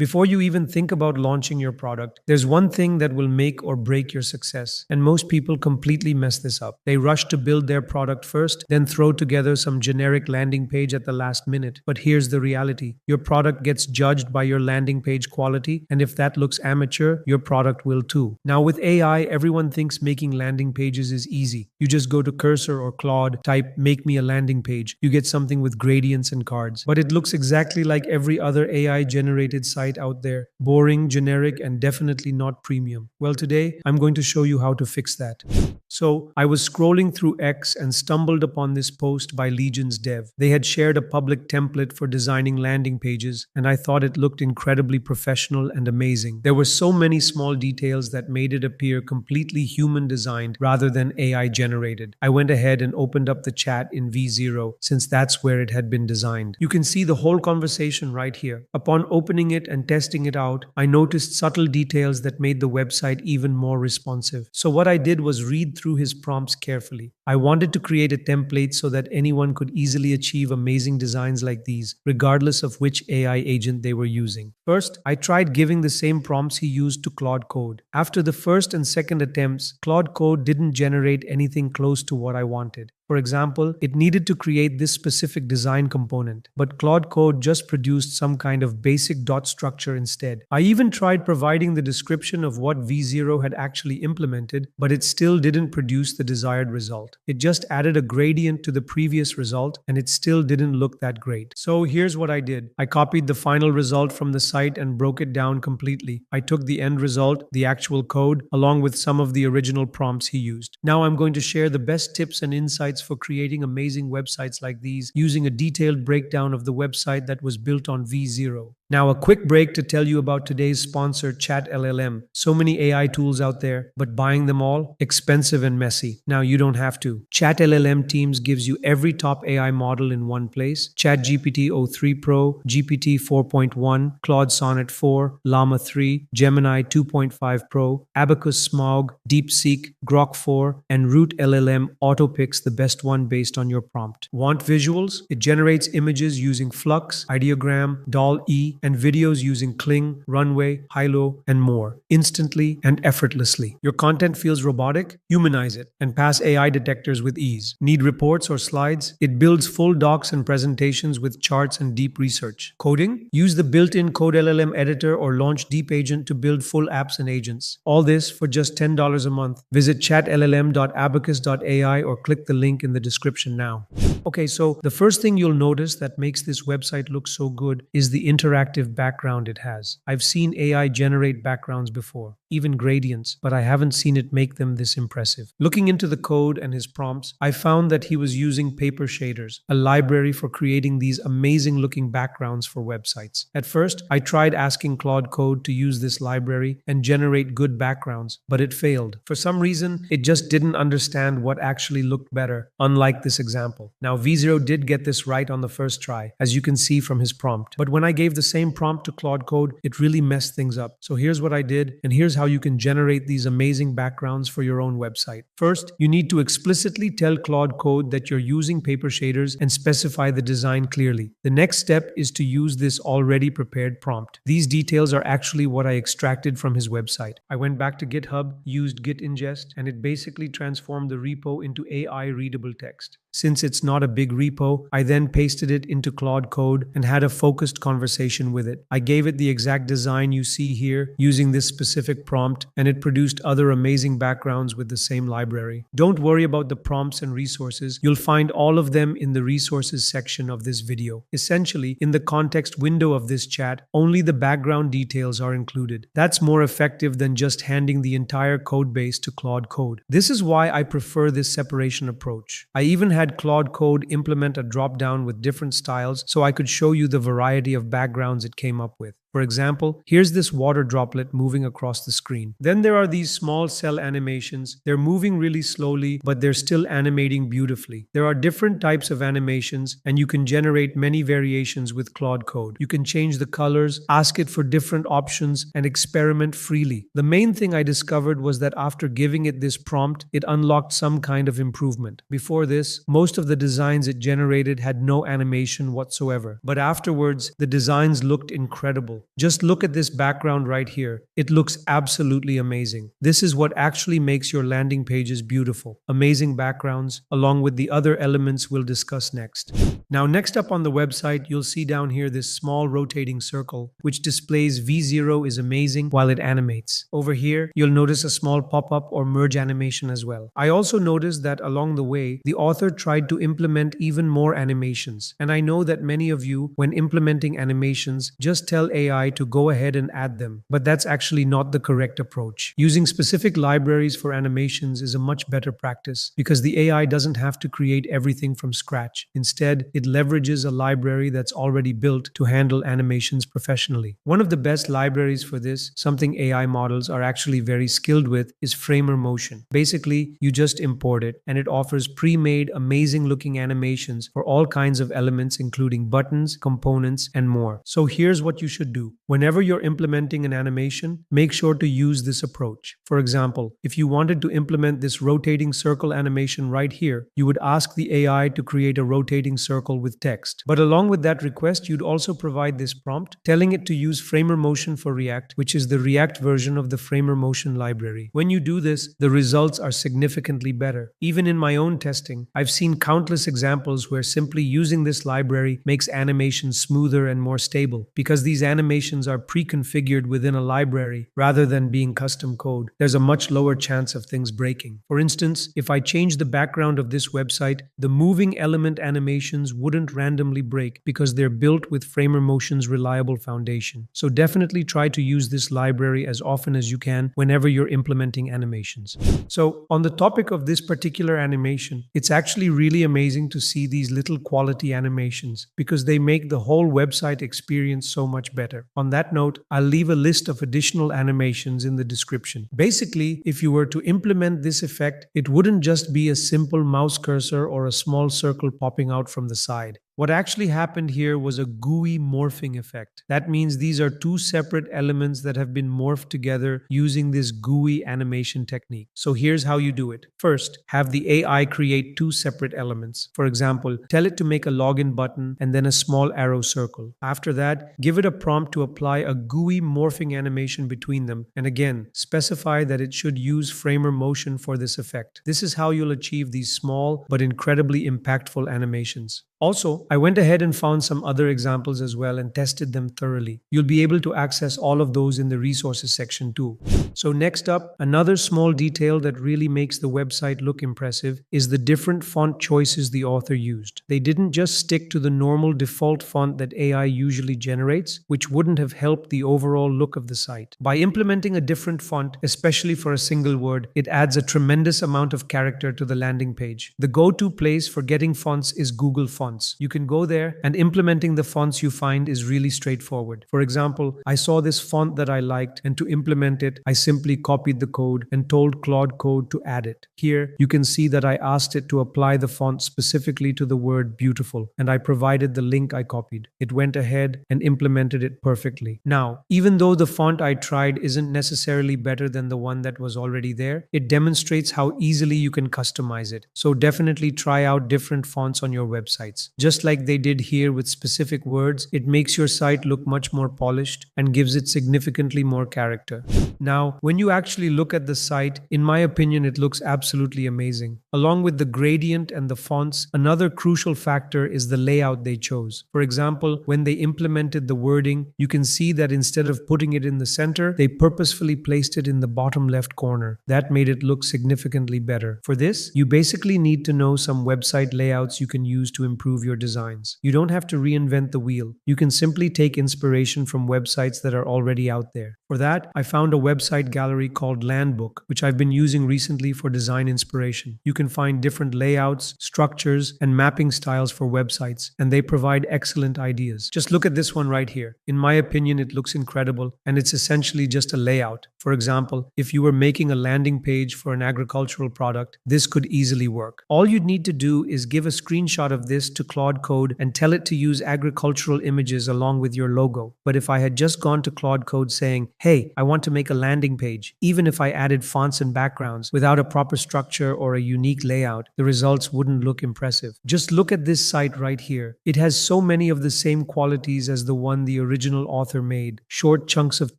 Before you even think about launching your product, there's one thing that will make or break your success. And most people completely mess this up. They rush to build their product first, then throw together some generic landing page at the last minute. But here's the reality. Your product gets judged by your landing page quality, and if that looks amateur, your product will too. Now with AI, everyone thinks making landing pages is easy. You just go to Cursor or Claude, type "make me a landing page." You get something with gradients and cards. But it looks exactly like every other AI-generated site out there. Boring, generic, and definitely not premium. Well, today, I'm going to show you how to fix that. So, I was scrolling through X and stumbled upon this post by Legion's Dev. They had shared a public template for designing landing pages, and I thought it looked incredibly professional and amazing. There were so many small details that made it appear completely human designed rather than AI generated. I went ahead and opened up the chat in V0 since that's where it had been designed. You can see the whole conversation right here. Upon opening it and testing it out, I noticed subtle details that made the website even more responsive. So what I did was read through his prompts carefully. I wanted to create a template so that anyone could easily achieve amazing designs like these, regardless of which AI agent they were using. First, I tried giving the same prompts he used to Claude Code. After the first and second attempts, Claude Code didn't generate anything close to what I wanted. For example, it needed to create this specific design component, but Claude Code just produced some kind of basic dot structure instead. I even tried providing the description of what V0 had actually implemented, but it still didn't produce the desired result. It just added a gradient to the previous result, and it still didn't look that great. So here's what I did. I copied the final result from the site and broke it down completely. I took the end result, the actual code, along with some of the original prompts he used. Now I'm going to share the best tips and insights for creating amazing websites like these using a detailed breakdown of the website that was built on V0. Now, a quick break to tell you about today's sponsor, ChatLLM. So many AI tools out there, but buying them all? Expensive and messy. Now, you don't have to. ChatLLM Teams gives you every top AI model in one place. ChatGPT o3 Pro, GPT 4.1, Claude Sonnet 4, Llama 3, Gemini 2.5 Pro, Abacus Smog, DeepSeek, Grok 4, and Root LLM auto-picks the best one based on your prompt. Want visuals? It generates images using Flux, Ideogram, DALL-E, and videos using Kling, Runway, Hilo, and more, instantly and effortlessly. Your content feels robotic? Humanize it and pass AI detectors with ease. Need reports or slides? It builds full docs and presentations with charts and deep research. Coding? Use the built-in Code LLM editor or launch Deep Agent to build full apps and agents. All this for just $10 a month. Visit chatllm.abacus.ai or click the link in the description now. Okay, so the first thing you'll notice that makes this website look so good is the interactive background it has. I've seen AI generate backgrounds before, even gradients, but I haven't seen it make them this impressive. Looking into the code and his prompts, I found that he was using paper shaders, a library for creating these amazing looking backgrounds for websites. At first, I tried asking Claude Code to use this library and generate good backgrounds, but it failed. For some reason, it just didn't understand what actually looked better, unlike this example. Now, V0 did get this right on the first try, as you can see from his prompt. But when I gave the same prompt to Claude Code, it really messed things up. So here's what I did, and here's how you can generate these amazing backgrounds for your own website. First, you need to explicitly tell Claude Code that you're using paper shaders and specify the design clearly. The next step is to use this already prepared prompt. These details are actually what I extracted from his website. I went back to GitHub, used git ingest, and it basically transformed the repo into AI readable text. Since it's not a big repo, I then pasted it into Claude Code and had a focused conversation with it. I gave it the exact design you see here using this specific prompt, and it produced other amazing backgrounds with the same library. Don't worry about the prompts and resources. You'll find all of them in the resources section of this video. Essentially, in the context window of this chat, only the background details are included. That's more effective than just handing the entire code base to Claude Code. This is why I prefer this separation approach. I even had Claude Code implement a drop-down with different styles so I could show you the variety of backgrounds it came up with. For example, here's this water droplet moving across the screen. Then there are these small cell animations. They're moving really slowly, but they're still animating beautifully. There are different types of animations, and you can generate many variations with Claude Code. You can change the colors, ask it for different options, and experiment freely. The main thing I discovered was that after giving it this prompt, it unlocked some kind of improvement. Before this, most of the designs it generated had no animation whatsoever. But afterwards, the designs looked incredible. example. Just look at this background right here. It looks absolutely amazing. This is what actually makes your landing pages beautiful. Amazing backgrounds, along with the other elements we'll discuss next. Now, next up on the website, you'll see down here this small rotating circle, which displays V0 is amazing while it animates. Over here, you'll notice a small pop-up or merge animation as well. I also noticed that along the way, the author tried to implement even more animations. And I know that many of you, when implementing animations, just tell AI to go ahead and add them. But that's actually not the correct approach. Using specific libraries for animations is a much better practice because the AI doesn't have to create everything from scratch. Instead, it leverages a library that's already built to handle animations professionally. One of the best libraries for this, something AI models are actually very skilled with, is Framer Motion. Basically, you just import it and it offers pre-made amazing looking animations for all kinds of elements including buttons, components, and more. So here's what you should do. Whenever you're implementing an animation, make sure to use this approach. For example, if you wanted to implement this rotating circle animation right here, you would ask the AI to create a rotating circle with text. But along with that request, you'd also provide this prompt telling it to use Framer Motion for React, which is the React version of the Framer Motion library. When you do this, the results are significantly better. Even in my own testing, I've seen countless examples where simply using this library makes animations smoother and more stable because these animations are pre-configured within a library rather than being custom code. There's a much lower chance of things breaking. For instance, if I change the background of this website, the moving element animations wouldn't randomly break because they're built with Framer Motion's reliable foundation. So definitely try to use this library as often as you can whenever you're implementing animations. So on the topic of this particular animation, it's actually really amazing to see these little quality animations because they make the whole website experience so much better. On that note, I'll leave a list of additional animations in the description. Basically, if you were to implement this effect, it wouldn't just be a simple mouse cursor or a small circle popping out from the side. What actually happened here was a GUI morphing effect. That means these are two separate elements that have been morphed together using this GUI animation technique. So here's how you do it. First, have the AI create two separate elements. For example, tell it to make a login button and then a small arrow circle. After that, give it a prompt to apply a GUI morphing animation between them. And again, specify that it should use Framer Motion for this effect. This is how you'll achieve these small but incredibly impactful animations. Also, I went ahead and found some other examples as well and tested them thoroughly. You'll be able to access all of those in the resources section too. So next up, another small detail that really makes the website look impressive is the different font choices the author used. They didn't just stick to the normal default font that AI usually generates, which wouldn't have helped the overall look of the site. By implementing a different font, especially for a single word, it adds a tremendous amount of character to the landing page. The go-to place for getting fonts is Google Fonts. You can go there and implementing the fonts you find is really straightforward. For example, I saw this font that I liked and to implement it, I simply copied the code and told Claude Code to add it. Here, you can see that I asked it to apply the font specifically to the word beautiful and I provided the link I copied. It went ahead and implemented it perfectly. Now, even though the font I tried isn't necessarily better than the one that was already there, it demonstrates how easily you can customize it. So definitely try out different fonts on your websites. Just like they did here with specific words, it makes your site look much more polished and gives it significantly more character. Now, when you actually look at the site, in my opinion, it looks absolutely amazing. Along with the gradient and the fonts, another crucial factor is the layout they chose. For example, when they implemented the wording, you can see that instead of putting it in the center, they purposefully placed it in the bottom left corner. That made it look significantly better. For this, you basically need to know some website layouts you can use to improve your designs. You don't have to reinvent the wheel. You can simply take inspiration from websites that are already out there. For that, I found a website gallery called Landbook, which I've been using recently for design inspiration. You can find different layouts, structures, and mapping styles for websites, and they provide excellent ideas. Just look at this one right here. In my opinion, it looks incredible, and it's essentially just a layout. For example, if you were making a landing page for an agricultural product, this could easily work. All you'd need to do is give a screenshot of this to Claude Code and tell it to use agricultural images along with your logo. But if I had just gone to Claude Code saying, hey, I want to make a landing page. Even if I added fonts and backgrounds, without a proper structure or a unique layout, the results wouldn't look impressive. Just look at this site right here. It has so many of the same qualities as the one the original author made. Short chunks of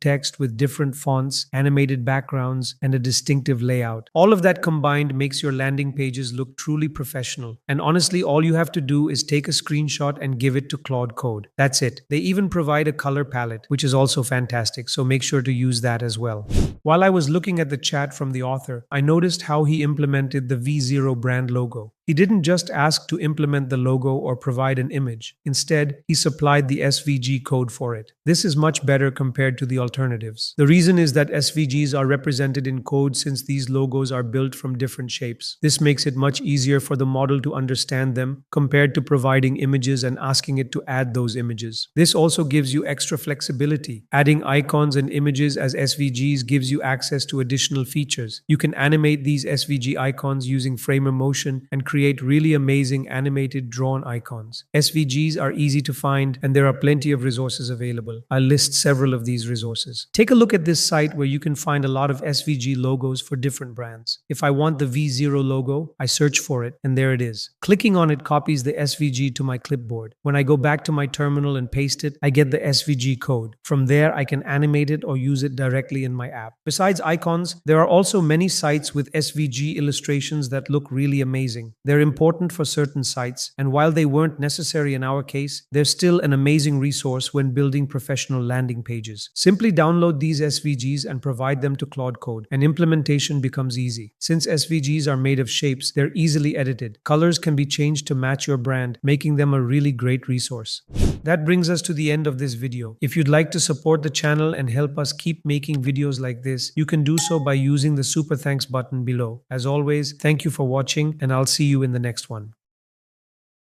text with different fonts, animated backgrounds, and a distinctive layout. All of that combined makes your landing pages look truly professional. And honestly, all you have to do is take a screenshot and give it to Claude Code. That's it. They even provide a color palette, which is also fantastic, so make sure to use that as well. While I was looking at the chat from the author, I noticed how he implemented the V0 brand logo. He didn't just ask to implement the logo or provide an image. Instead, he supplied the SVG code for it. This is much better compared to the alternatives. The reason is that SVGs are represented in code since these logos are built from different shapes. This makes it much easier for the model to understand them compared to providing images and asking it to add those images. This also gives you extra flexibility. Adding icons and images as SVGs gives you access to additional features. You can animate these SVG icons using Framer Motion and create really amazing animated drawn icons. SVGs are easy to find and there are plenty of resources available. I'll list several of these resources. Take a look at this site where you can find a lot of SVG logos for different brands. If I want the V0 logo, I search for it and there it is. Clicking on it copies the SVG to my clipboard. When I go back to my terminal and paste it, I get the SVG code. From there, I can animate it or use it directly in my app. Besides icons, there are also many sites with SVG illustrations that look really amazing. They're important for certain sites, and while they weren't necessary in our case, they're still an amazing resource when building professional landing pages. Simply download these SVGs and provide them to Claude Code, and implementation becomes easy. Since SVGs are made of shapes, they're easily edited. Colors can be changed to match your brand, making them a really great resource. That brings us to the end of this video. If you'd like to support the channel and help us keep making videos like this, you can do so by using the super thanks button below. As always, thank you for watching, and I'll see you in the next one.